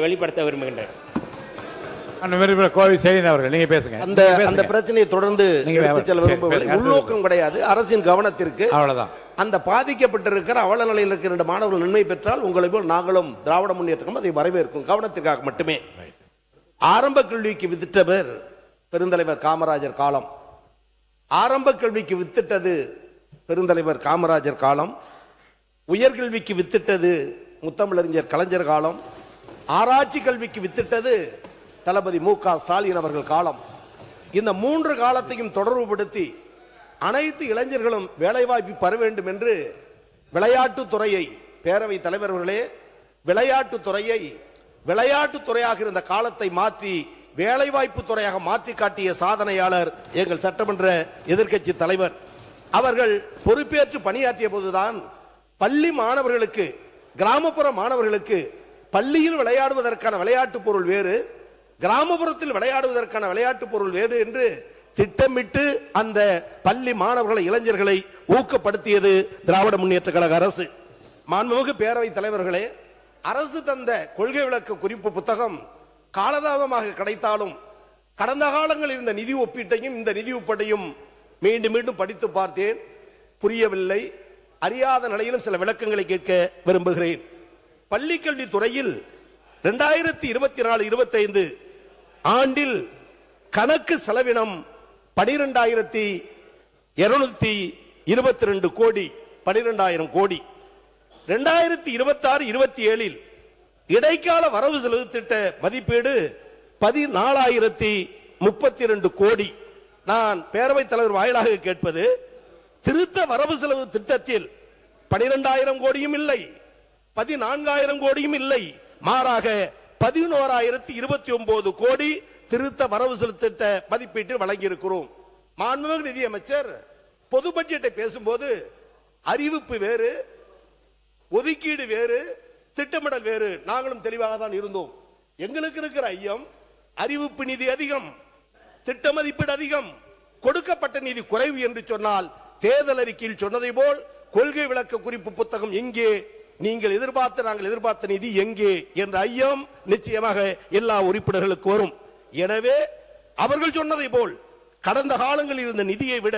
வெளிப்படுத்த விரும்புகின்றேன். கோவை செழியன் அவர்கள், நீங்க பேசுங்க. அந்த பிரச்சனையை தொடர்ந்து உள்நோக்கம் கிடையாது, அரசின் கவனத்திற்கு அவ்வளவுதான். அந்த பாதிக்கப்பட்டிருக்கிற அவல நிலையில் இருக்கிற 2 மாணவர்கள் நன்மை பெற்றால் உங்களை போல் நாங்களும் திராவிட முன்னேற்றம் அதை வரவேற்கும் கவனத்திற்காக மட்டுமே. ஆரம்ப கல்விக்கு வித்திட்டவர் பெருந்தலைவர் காமராஜர் காலம். ஆரம்ப கல்விக்கு வித்திட்டது பெருந்தலைவர் காமராஜர் காலம். உயர்கல்விக்கு வித்திட்டது முத்தமிழறிஞர் கலைஞர் காலம். ஆராய்ச்சி கல்விக்கு வித்திட்டது தளபதி மு.க. ஸ்டாலின் அவர்கள் காலம். இந்த 3 காலத்தையும் தொடர்புபடுத்தி அனைத்து இளைஞர்களும் வேலைவாய்ப்பு பெற வேண்டும் என்று விளையாட்டுத்துறையை, பேரவை தலைவர்களே, விளையாட்டுத்துறையை விளையாட்டுத்துறையாக இருந்த காலத்தை மாற்றி வேலைவாய்ப்பு துறையாக மாற்றி காட்டிய சாதனையாளர் எங்கள் சட்டமன்ற எதிர்க்கட்சி தலைவர் அவர்கள். பொறுப்பேற்று பணியாற்றிய போதுதான் பள்ளி மாணவர்களுக்கு, கிராமப்புற மாணவர்களுக்கு பள்ளியில் விளையாடுவதற்கான விளையாட்டு பொருள் வேறு, கிராமப்புறத்தில் விளையாடுவதற்கான விளையாட்டு பொருள் வேறு என்று திட்டமிட்டு அந்த பள்ளி மாணவர்களை, இளைஞர்களை ஊக்கப்படுத்தியது திராவிட முன்னேற்ற கழக அரசு. மாண்புமிகு பேரவை தலைவர்களே, அரசு தந்த கொள்கை விளக்க குறிப்பு புத்தகம் காலதாமதமாக கிடைத்தாலும் கடந்த காலங்களில் இருந்த நிதி ஒப்பீட்டையும் இந்த நிதி ஒப்பீட்டையும் மீண்டும் மீண்டும் படித்து பார்த்தேன். புரியவில்லை. அறியாத நிலையிலும் சில விளக்கங்களை கேட்க விரும்புகிறேன். பள்ளிக்கல்வி துறையில் 2024-25 ஆண்டில் கணக்கு செலவினம் 12,222 கோடி, 12,000 கோடி. 2026-27 இடைக்கால வரவு செலவு திட்ட மதிப்பீடு 14,032 கோடி. நான் பேரவைத் தலைவர் வாயிலாக கேட்பது, திருத்த வரவு செலவு திட்டத்தில் 12,000 கோடியும் இல்லை, 14,000 கோடியும் இல்லை, மாறாக 11,029 கோடி திருத்த வரவு செலவு திட்ட மதிப்பீட்டில் வழங்கியிருக்கிறோம். மாண்புமிகு நிதியமைச்சர் பொது பட்ஜெட்டை பேசும்போது அறிவிப்பு வேறு, ஒதுக்கீடு வேறு, திட்டமிடல் வேறு. நாங்களும் தெளிவாக தான் இருந்தோம். எங்களுக்கு இருக்கிற ஐயம், அறிவிப்பு நிதி அதிகம், திட்ட மதிப்பீடு அதிகம், கொடுக்கப்பட்ட நிதி குறைவு என்று சொன்னால் தேர்தல் அறிக்கையில் சொன்னதை போல் கொள்கை விளக்க குறிப்பு புத்தகம் எங்கே, நீங்கள் எதிர்பார்த்த, நாங்கள் எதிர்பார்த்த நிதி எங்கே என்ற ஐயம் நிச்சயமாக எல்லா உறுப்பினர்களுக்கு வரும். எனவே அவர்கள் சொன்னதை போல் கடந்த காலங்களில் இருந்த நிதியை விட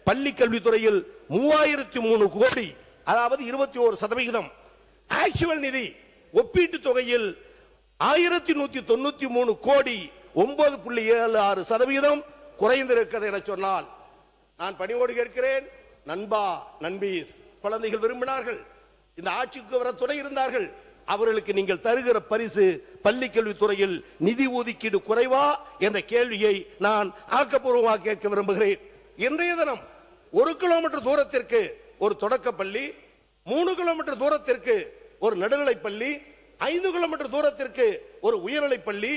பள்ளி கல்வித்துறையில் 3003 கோடி, அதாவது 21%, ஆக்சுவல் நிதி ஒப்பீட்டு தொகையில் 1193 கோடி, 9.76% குறைந்திருக்கிறது என சொன்னால் நான் பணிவோடு கேட்கிறேன். நண்பா, நண்பீஸ், குழந்தைகள் விரும்பினார்கள், இந்த ஆட்சிக்கு வர துணை இருந்தார்கள், அவர்களுக்கு நீங்கள் தருகிற பரிசு பள்ளி கல்வித்துறையில் நிதி ஒதுக்கீடு குறைவா என்ற கேள்வியை நான் ஆக்கப்பூர்வமாக கேட்க விரும்புகிறேன். இன்றைய தினம் 1 கிலோமீட்டர் தூரத்திற்கு ஒரு தொடக்க பள்ளி, 3 கிலோமீட்டர் தூரத்திற்கு ஒரு நடுநிலைப் பள்ளி, 5 கிலோமீட்டர் தூரத்திற்கு ஒரு உயர்நிலைப் பள்ளி,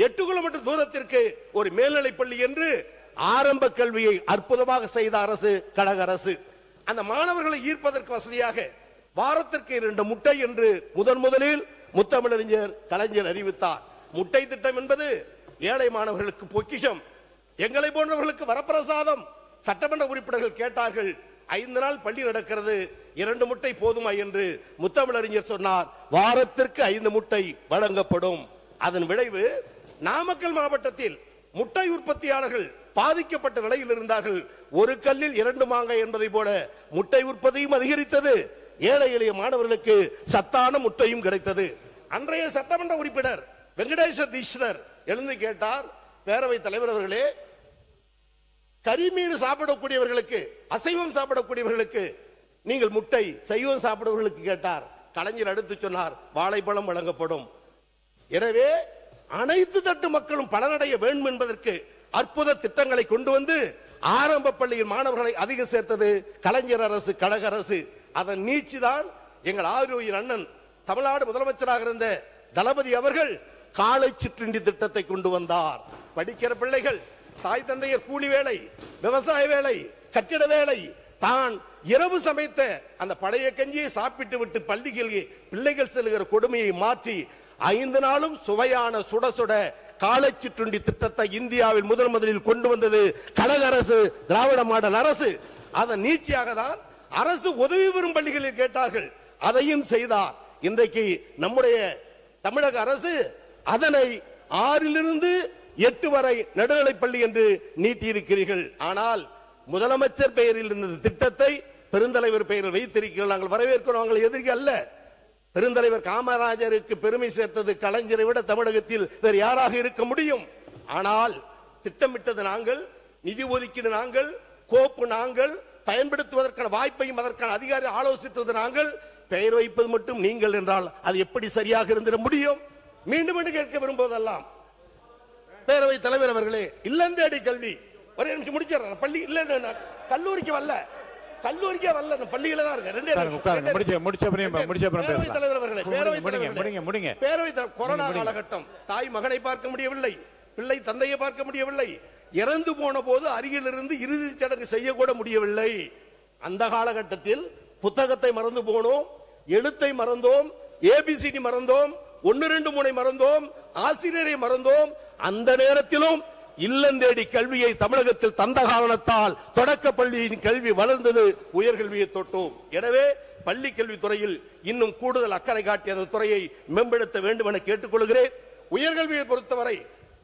8 கிலோமீட்டர் தூரத்திற்கு ஒரு மேல்நிலைப் பள்ளி என்று ஆரம்ப கல்வியை அற்புதமாக செய்த அரசு கழக அரசு. அந்த மாணவர்களை ஈர்ப்பதற்கு வசதியாக வாரத்திற்கு 2 முட்டை என்று முதலில் முத்தமிழறிஞர் கலைஞர் அறிவித்தார். முட்டை திட்டம் என்பது ஏழை மாணவர்களுக்கு பொக்கிஷம், எங்களை போன்றவர்களுக்கு வரப்பிரசாதம். சட்டமன்ற உறுப்பினர்கள் கேட்டார்கள், 5 நாள் பள்ளி நடக்கிறது, 2 முட்டை போதுமா என்று. முத்தமிழறிஞர் சொன்னார், வாரத்திற்கு 5 முட்டை வழங்கப்படும். அதன் விளைவு நாமக்கல் மாவட்டத்தில் முட்டை உற்பத்தியாளர்கள் பாதிக்கப்பட்ட நிலையில் இருந்தார்கள். ஒரு கல்லில் 2 மாங்காய் என்பதை போல முட்டை உற்பத்தியும் அதிகரித்தது, ஏழை எளிய மாணவர்களுக்கு சத்தான முட்டையும் கிடைத்தது. அன்றைய சட்டமன்ற உறுப்பினர் வெங்கடேஷ தீட்சிதர் எழுந்து கேட்டார், பேரவைத் தலைவர் அவர்களே, கரிமீன் சாப்பிடக்கூடியவர்களுக்கு, அசைவம் சாப்பிடக்கூடியவர்களுக்கு நீங்கள் முட்டை, சைவம் சாப்பிடுவர்களுக்கு கேட்டார். கலைஞர் அடுத்து சொன்னார், வாழைப்பழம் வழங்கப்படும். எனவே அனைத்து தட்டு மக்களும் பலனடைய வேண்டும் என்பதற்கு அற்புத திட்டங்களை கொண்டு வந்து ஆரம்ப பள்ளியில் மாணவர்களை அதிக சேர்த்தது கலைஞர் அரசு, கழக அரசு. அதன் நீட்சிதான் எங்கள் ஆரோக்கிய அண்ணன், தமிழ்நாடு முதலமைச்சராக இருந்த தளபதி அவர்கள் காலை சிற்றுண்டி திட்டத்தை கொண்டு வந்தார். படிக்கிற பிள்ளைகள், தாய் தந்தையர் கூலி வேலை, விவசாய வேலை, கட்டிட வேலை, தான் இரவு சமைத்த அந்த பழைய கஞ்சியை சாப்பிட்டு விட்டு பள்ளிக்கு பிள்ளைகள் செல்கிற கொடுமையை மாற்றி 5 நாளும் சுவையான சுட சுட காலை சிற்றுண்டி திட்டத்தை இந்தியாவில் முதலில் கொண்டு வந்தது கழக அரசு, திராவிட மாடல் அரசு. அதன் நீட்சியாக தான் அரசு உதவி பெறும் பள்ளிகளில் கேட்டார்கள், அதையும் செய்தார். இன்றைக்கு நம்முடைய தமிழக அரசு அதனை 6லிருந்து 8 வரை நடுநிலைப்பள்ளி என்று நீட்டியிருக்கிறீர்கள். ஆனால் முதலமைச்சர் பெயரில் இருந்த திட்டத்தை பெருந்தலைவர் பெயரில் வைத்திருக்கிறீர்கள். நாங்கள் வரவேற்கிறோம், நாங்கள் எதிர்க்க அல்ல. பெருந்தலைவர் காமராஜருக்கு பெருமை சேர்த்தது கலைஞரை விட தமிழகத்தில் வேறு யாராக இருக்க முடியும்? ஆனால் திட்டமிட்டது நாங்கள், நிதி ஒதுக்கீடு நாங்கள், கோப்பு நாங்கள், பயன்படுத்துவதற்கான வாய்ப்பையும் அதற்கான அதிகாரி ஆலோசித்தது நாங்கள், பெயர் வைப்பது மட்டும் நீங்கள் என்றால் அது எப்படி சரியாக இருந்திட முடியும்? மீண்டும் மீண்டும் கேட்க விரும்புவதெல்லாம் பேரவை தலைவர் அவர்களே, இல்லந்தேடி கல்வி ஒரே நிமிஷம் முடிச்சிடறேன். பள்ளி இல்ல, கல்லூரிக்கு வரல, கல்லூரிக்கே வரல, பள்ளியில தான் இருக்கு. கொரோனா காலகட்டம், தாய் மகனை பார்க்க முடியவில்லை, பிள்ளை தந்தையை பார்க்க முடியவில்லை, இறந்து போன போது அருகில் இருந்து இறுதி சடங்கு செய்யக்கூட முடியவில்லை. அந்த காலகட்டத்தில் புத்தகத்தை மறந்து போனோம், எழுத்தை மறந்தோம், ஏபிசிடி மறந்தோம், 1 2 3 மறந்தோம், ஆசிரியரை மறந்தோம். அந்த நேரத்திலும் இல்லந்தேடி கல்வியை தமிழகத்தில் தந்த காரணத்தால் தொடக்க பள்ளியின் கல்வி வளர்ந்தது, உயர்கல்வியை தொட்டோம். எனவே பள்ளி கல்வித்துறையில் இன்னும் கூடுதல் அக்கறை காட்டி அந்த துறையை மேம்படுத்த வேண்டும் என கேட்டுக்கொள்கிறேன். உயர்கல்வியை பொறுத்தவரை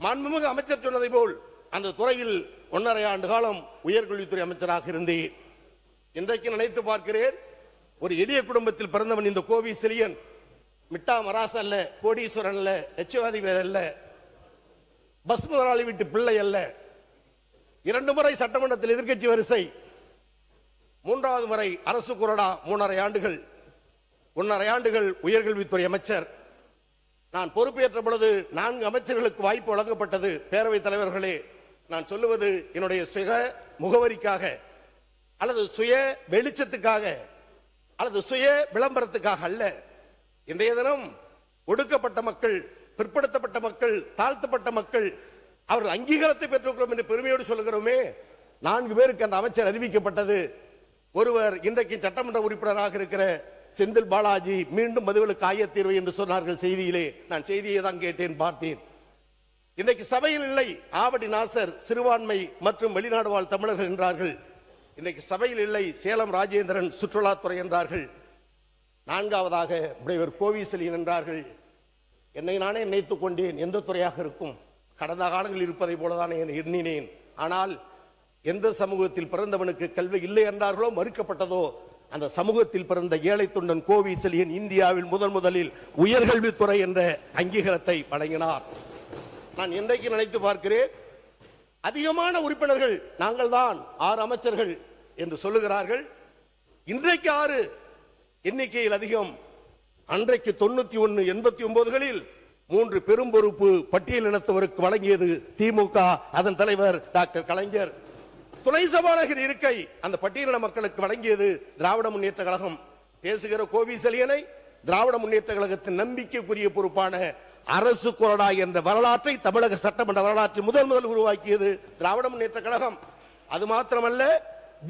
மாண்புமிகு அமைச்சர் சொன்னதை போல் அந்த துறையில் 1.5 ஆண்டு காலம் உயர்கல்வித்துறை அமைச்சராக இருந்தேன். இன்றைக்கு நினைத்து பார்க்கிறேன், ஒரு எளிய குடும்பத்தில் பிறந்தவன் இந்த கோவி செலியன். மிட்டா மராஸ் அல்ல, கோடீஸ்வரன் அல்ல, லட்சவாதிபதி அல்ல, பஸ் முதலாளி வீட்டு பிள்ளை அல்ல. 2 முறை சட்டமன்றத்தில் எதிர்க்கட்சி வரிசை, 3வது முறை அரசு கொறடா, 3.5 ஆண்டுகள், 1.5 ஆண்டுகள் உயர்கல்வித்துறை அமைச்சர். நான் பொறுப்பேற்ற பொழுது 4 அமைச்சர்களுக்கு வாய்ப்பு வழங்கப்பட்டது. பேரவைத் தலைவர்களே, நான் சொல்லுவது என்னுடைய சுய முகவரிக்காக அல்லது சுய வெளிச்சத்துக்காக அல்லது சுய விளம்பரத்துக்காக அல்ல. இன்றைய தினம் ஒடுக்கப்பட்ட மக்கள், பிற்படுத்தப்பட்ட மக்கள், தாழ்த்தப்பட்ட மக்கள் அவர்கள் அங்கீகாரத்தை பெற்றுள்ளோம் என்று பெருமையோடு சொல்லுகிறோமே. 4 பேருக்கு அந்த அமைச்சர் அறிவிக்கப்பட்டது. ஒருவர் இன்றைக்கு சட்டமன்ற உறுப்பினராக இருக்கிற செந்தில் பாலாஜி மீண்டும் மதுவிலக்கு ஆயத்தீர்வு என்று சொன்னார்கள் செய்தியிலே. நான் செய்தியை தான் கேட்டேன், பார்த்தேன். இன்றைக்கு சபையில் இல்லை. ஆவடி நாசர் சிறுபான்மை மற்றும் வெளிநாடு வாழ் தமிழர்கள் என்றார்கள். இன்றைக்கு சபையில் இல்லை. சேலம் ராஜேந்திரன் சுற்றுலாத்துறை என்றார்கள். 4வதாக முனைவர் கோவிசெலியன் என்றார்கள். என்னை நானே நினைத்துக் கொண்டேன், எந்த துறையாக இருக்கும், கடந்த காலங்களில் இருப்பதை போலதானே எண்ணினேன். ஆனால் எந்த சமூகத்தில் பிறந்தவனுக்கு கல்வி இல்லை என்றார்களோ, மறுக்கப்பட்டதோ, அந்த சமூகத்தில் பிறந்த ஏழை தொண்டன் கோவிசெலியன் இந்தியாவில் முதலில் உயர்கல்வித்துறை என்ற அங்கீகாரத்தை வழங்கினார். நான் இன்றைக்கு நினைத்து பார்க்கிறேன், அதிகமான உறுப்பினர்கள் நாங்கள் தான் 6 அமைச்சர்கள் என்று சொல்லுகிறார்கள். இன்றைக்கு 6 எண்ணிக்கையில் அதிகம். அன்றைக்கு 91 89களில் 3 பெரும் பொறுப்பு பட்டியல் இனத்தவருக்கு வழங்கியது திமுக, அதன் தலைவர் டாக்டர் கலைஞர். துணை சபாநாயகர் இருக்கை அந்த பட்டியலின மக்களுக்கு வழங்கியது திராவிட முன்னேற்ற கழகம். பேசுகிற கோவிசெலியனை திராவிட முன்னேற்ற கழகத்தின் நம்பிக்கைக்குரிய பொறுப்பான அரசு கொறடா என்ற வரலாற்றை தமிழக சட்டமன்ற வரலாற்றில் முதல் உருவாக்கியது திராவிட முன்னேற்ற கழகம். அது மாத்திரமல்ல,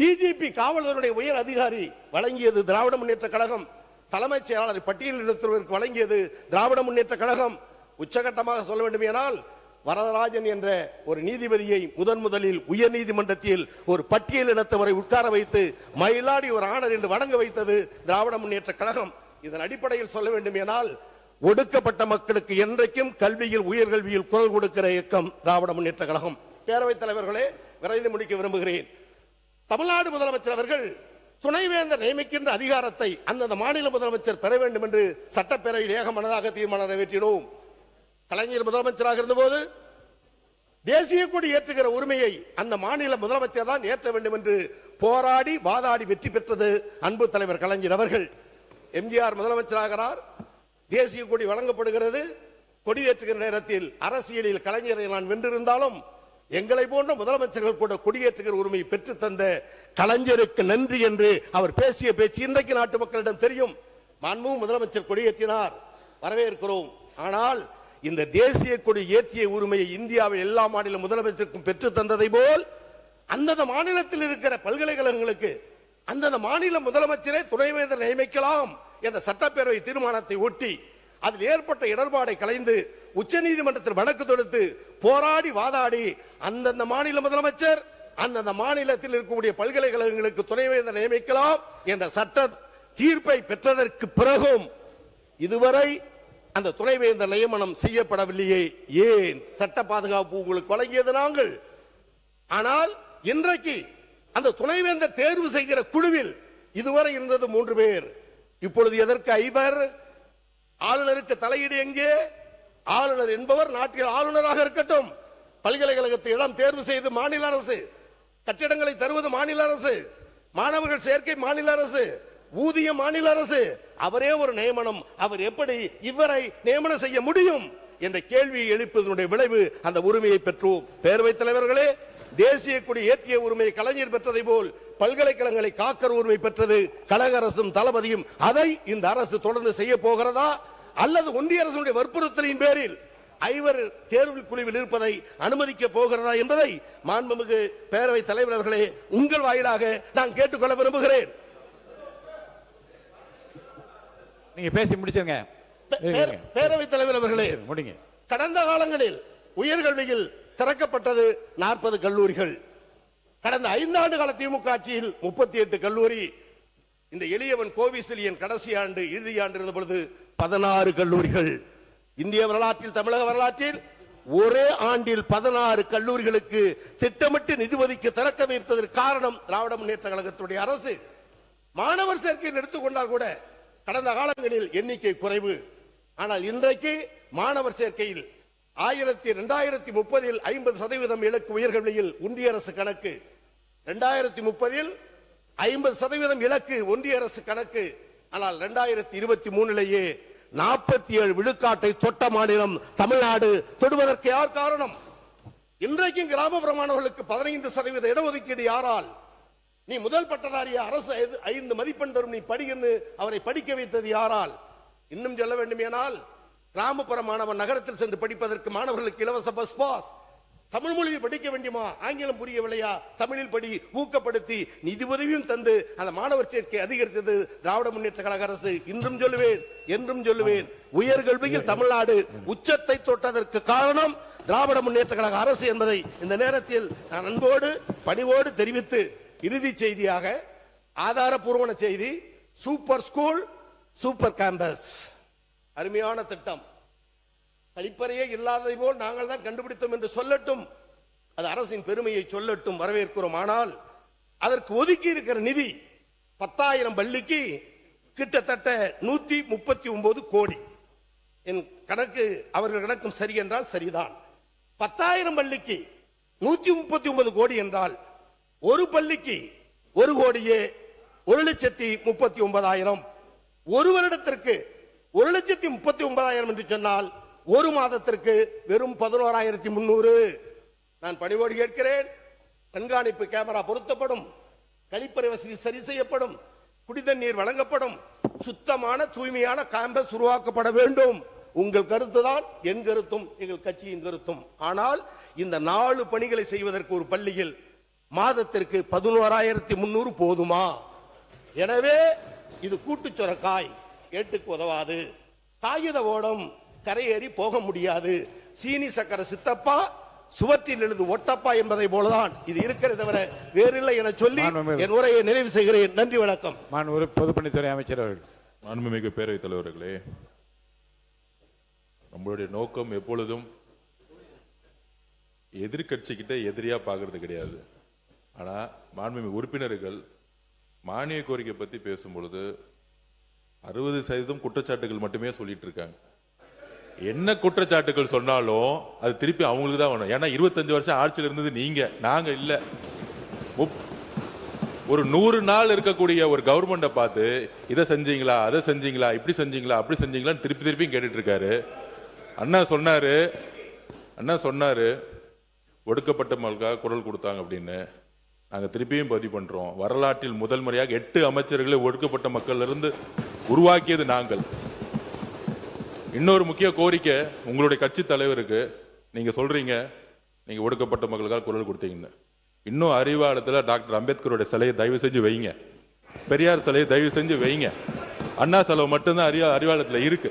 டிஜிபி காவல்துறையுடைய உயர் அதிகாரி வழங்கியது திராவிட முன்னேற்ற கழகம். தலைமைச் செயலாளர் பட்டியலில் நிறுத்துவதற்கு வழங்கியது திராவிட முன்னேற்ற கழகம். உச்சகட்டமாக சொல்ல வேண்டுமானால், வரதராஜன் என்ற ஒரு நீதிபதியை முதலில் உயர் நீதிமன்றத்தில் ஒரு பட்டியல் இனத்தவரை உட்கார வைத்து மயிலாடி ஒரு ஆணர் என்று வழங்க வைத்தது திராவிட முன்னேற்ற கழகம். இதன் அடிப்படையில் சொல்ல வேண்டுமானால், ஒடுக்கப்பட்ட மக்களுக்கு என்றைக்கும் கல்வியில் உயர்கல்வியில் குரல் கொடுக்கிற இயக்கம் திராவிட முன்னேற்ற கழகம். பேரவைத் தலைவர்களே, விரைந்து முடிக்க விரும்புகிறேன். தமிழ்நாடு முதலமைச்சர் அவர்கள் துணைவேந்தர் நியமிக்கின்ற அதிகாரத்தை அந்தந்த மாநில முதலமைச்சர் பெற வேண்டும் என்று சட்டப்பேரவையில் ஏகமனதாக தீர்மானம் நிறைவேற்றினோம். கலைஞர் முதலமைச்சராக இருந்தபோது தேசிய கொடி ஏற்றுகிற உரிமையை அந்த மாநில முதலமைச்சர் தான் ஏற்ற வேண்டும் என்று போராடி வாதாடி வெற்றி பெற்றது அன்பு தலைவர் கலைஞர் அவர்கள். எம்ஜிஆர் முதலமைச்சராகிறார், தேசிய கொடி வழங்கப்படுகிறது. கொடியேற்றுகிற நேரத்தில் அரசியலில் கலைஞரை நான் வென்றிருந்தாலும் எங்களை போன்ற முதலமைச்சர்கள் கூட கொடியேற்றுகிற உரிமை பெற்று தந்த கலைஞருக்கு நன்றி என்று அவர் பேசிய பேச்சு இன்றைக்கு நாட்டு மக்களிடம் தெரியும். மாண்புமிகு முதலமைச்சர் கொடியேற்றினார், வரவேற்கிறோம். ஆனால் இந்த தேசிய கொடி ஏற்றிய உரிமையை இந்தியாவில் எல்லா மாநில முதலமைச்சருக்கும் பெற்று தந்ததை போல் அந்தந்த மாநிலத்தில் இருக்கிற பல்கலைக்கழகங்களுக்கு அந்தந்த மாநில முதலமைச்சரே துணைவேந்தர் நியமிக்கலாம் என்ற சட்டப்பேரவை தீர்மானத்தை ஒட்டி அதில் ஏற்பட்ட இடர்பாடை கலைந்து உச்சநீதிமன்றத்தில் வழக்கு தொடுத்து போராடி வாதாடி அந்தந்த மாநில முதலமைச்சர் அந்தந்த மாநிலத்தில் இருக்கக்கூடிய பல்கலைக்கழகங்களுக்கு துணைவேந்தர் நியமிக்கலாம் என்ற சட்ட தீர்ப்பை பெற்றதற்கு பிறகும் இதுவரை அந்த துணைவேந்தர் நியமனம் செய்யப்படவில்லையே? ஏன்? சட்ட பாதுகாப்பு உங்களுக்கு வழங்கியது நாங்கள். ஆனால் இன்றைக்கு அந்த துணைவேந்தர் தேர்வு செய்கிற குழுவில் இதுவரை இருந்தது 3 பேர். இப்பொழுது எதற்கு 5? ஆளுநருக்கு தலையீடு எங்கே? ஆளுநர் என்பவர் நாட்டில் ஆளுநராக இருக்கட்டும். பல்கலைக்கழகத்தை இடம் தேர்வு செய்து மாநில அரசு, கட்டிடங்களை தருவது மாநில அரசு, மாணவர்கள் சேர்க்கை மாநில அரசு, ஊதியம் மாநில அரசு. அவரே ஒரு நியமனம், அவர் எப்படி இவரை நியமனம் செய்ய முடியும் என்ற கேள்வியை எழுப்பதனுடைய விளைவு அந்த உரிமையை பெற்றோம். பேரவைத் தலைவர்களே, தேசிய கொடி ஏற்றிய உரிமையை கலைஞர் பெற்றதை போல் பல்கலைக்கழகங்களை காக்கிற உரிமை பெற்றது கழக அரசும் தளபதியும். அதை இந்த அரசு தொடர்ந்து செய்ய போகிறதா அல்லது ஒன்றிய அரசுடைய வற்புறுத்தலின் பேரில் 5 தேர்வு குழுவில் இருப்பதை அனுமதிக்க போகிறதா என்பதை மாண்புமிகு பேரவைத் தலைவர் அவர்களே உங்கள் வாயிலாக நான் கேட்டுக்கொள்ள விரும்புகிறேன். நீங்க பேசி முடிச்சுங்க. பேரவைத் தலைவர் அவர்களே, கடந்த காலங்களில் உயர்கல்வியில் திறக்கப்பட்டது 40 கல்லூரிகள். கடந்த 5 ஆண்டு கால திமுக ஆட்சியில் 38 கல்லூரி. இந்த எளியவன் கோவிசிலியன் கடைசி ஆண்டு இறுதி ஆண்டு இருந்த பொழுது 16 கல்லூரிகள். இந்திய வரலாற்றில், தமிழக வரலாற்றில் ஒரே ஆண்டில் 16 கல்லூரிகளுக்கு திட்டமிட்டு நிதி ஒதுக்கி திறக்க வைத்ததற்கு காரணம் திராவிட முன்னேற்ற கழகத்துடைய அரசு. மாணவர் சேர்க்கையில் எடுத்துக்கொண்டால் கூட கடந்த காலங்களில் எண்ணிக்கை குறைவு. ஆனால் இன்றைக்கு மாணவர் சேர்க்கையில் 2030 50% இலக்கு உயர்கல்வியில் ஒன்றிய அரசு கணக்கு, 2030 50% இலக்கு ஒன்றிய அரசு கணக்கு. ஆனால் 2023 47 விழுக்காட்டை தொட்ட மாநிலம் தமிழ்நாடு. தொடுவதற்கு யார் காரணம்? இன்றைக்கும் கிராமப்புற மாணவர்களுக்கு 15% இடஒதுக்கீடு யாரால்? நீ முதல் பட்டதாரியா, அரசு 5 மதிப்பெண் தரும், நீ படின்னு அவரை படிக்க வைத்தது யாரால்? இன்னும் சொல்ல வேண்டுமேனால், கிராமப்புற மாணவன் நகரத்தில் சென்று படிப்பதற்கு மாணவர்களுக்கு இலவச பஸ் பாஸ். தமிழ் மொழியில் படிக்க வேண்டுமா? ஆங்கிலம் புரியவில்லையா? தமிழில் படி ஊக்கப்படுத்தி நிதி உதவியும் தந்து அந்த மாணவர் சேர்க்கை அதிகரித்தது திராவிட முன்னேற்ற கழக அரசு. இன்றும் சொல்லுவேன், என்றும் சொல்லுவேன், உயர்கல்வியில் தமிழ்நாடு உச்சத்தை தொட்டதற்கு காரணம் திராவிட முன்னேற்ற கழக அரசு என்பதை இந்த நேரத்தில் நான் அன்போடு பணிவோடு தெரிவித்து, இறுதி செய்தியாக ஆதாரபூர்வமான செய்தி, சூப்பர் ஸ்கூல் சூப்பர் கேம்பஸ் அருமையான திட்டம். கழிப்பறையே இல்லாததை போல் நாங்கள் தான் கண்டுபிடித்தோம் என்று சொல்லட்டும், அது அரசின் பெருமையை சொல்லட்டும், வரவேற்கிறோம். ஆனால் அதற்கு ஒதுக்கி இருக்கிற நிதி 10,000 பள்ளிக்கு கிட்டத்தட்ட 139 கோடி. என் கணக்கு அவர்கள் கணக்கும் சரி என்றால் சரிதான். 10,000 பள்ளிக்கு 139 கோடி என்றால் ஒரு பள்ளிக்கு 1 கோடியே 1,39,000. ஒரு வருடத்திற்கு 1,39,000 என்று சொன்னால் ஒரு மாதத்திற்கு வெறும் 11,300. நான் பணிவோடு கேட்கிறேன், கண்காணிப்பு கேமரா பொருத்தப்படும், கழிப்பறை வசதி சரி செய்யப்படும், குடிதண்ணீர் வழங்கப்படும், சுத்தமான தூய்மையான கேம்பஸ் உருவாக்கப்பட வேண்டும். உங்கள் கருத்துதான் என் கருத்தும், எங்கள் கட்சியின் கருத்தும். ஆனால் இந்த 4 பணிகளை செய்வதற்கு ஒரு பள்ளியில் மாதத்திற்கு 11,300 போதுமா? எனவே இது கூட்டுச்சொரக்காய், ஏட்டுக்கு உதவாது. காகித ஓடம் கரையேறி போக முடியாது. சீனி சக்கர சித்தப்பா, சுவற்றில் எழுது ஒட்டப்பா என்பதை போலதான் இது இருக்கிறது தவிர வேறில்லை என சொல்லி என் உரையை நிறைவு செய்கிறேன். நன்றி, வணக்கம். பொதுப்பணித்துறை அமைச்சர் அவர்கள். மாண்புமிகு பேரவைத் தலைவர்களே, நம்மளுடைய நோக்கம் எப்பொழுதும் எதிர்கட்சிக்கிட்ட எதிரியா பாக்குறது கிடையாது. ஆனா மாண்புமிகு உறுப்பினர்கள் மானிய கோரிக்கை பத்தி பேசும்பொழுது 60% குற்றச்சாட்டுகள் மட்டுமே சொல்லிட்டு இருக்காங்க. என்ன குற்றச்சாட்டுகள் சொன்னாலும் அது திருப்பி அவங்களுக்கு தான் வேணும். ஏன்னா 25 வருஷம் ஆட்சியில் இருந்தது நீங்க, நாங்க இல்ல. ஒரு 100 நாள் இருக்கக்கூடிய ஒரு கவர்மெண்ட்டை பார்த்து இதை செஞ்சீங்களா, அதை செஞ்சீங்களா, இப்படி செஞ்சீங்களா, அப்படி செஞ்சீங்களான்னு திருப்பி திருப்பி கேட்டுட்டு இருக்காரு. அண்ணா சொன்னாரு ஒடுக்கப்பட்ட மக்களுக்காக குரல் கொடுத்தாங்க அப்படின்னு. நாங்க திருப்பியும் பதிவு பண்றோம். வரலாற்றில் முதல் முறையாக 8 அமைச்சர்களை ஒடுக்கப்பட்ட மக்கள் இருந்து உருவாக்கியது நாங்கள். இன்னொரு முக்கிய கோரிக்கை உங்களுடைய கட்சி தலைவருக்கு, நீங்க சொல்றீங்க நீங்க ஒடுக்கப்பட்ட மக்களுக்காக குரல் கொடுத்தீங்கன்னு. இன்னும் அறிவாலயத்தில் டாக்டர் அம்பேத்கருடைய சிலையை தயவு செஞ்சு வைங்க, பெரியார் சிலையை தயவு செஞ்சு வைங்க. அண்ணா சிலை மட்டும்தான் அறிவாலயத்தில் இருக்கு.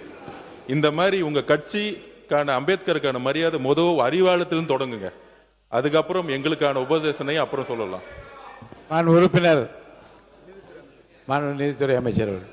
இந்த மாதிரி உங்க கட்சிக்கான அம்பேத்கருக்கான மரியாதை முதல் அறிவாலயத்திலும் தொடங்குங்க. அதுக்கப்புறம் எங்களுக்கான உபதேசனையும் அப்புறம் சொல்லலாம். உறுப்பினர், நீதித்துறை அமைச்சர் அவர்கள்.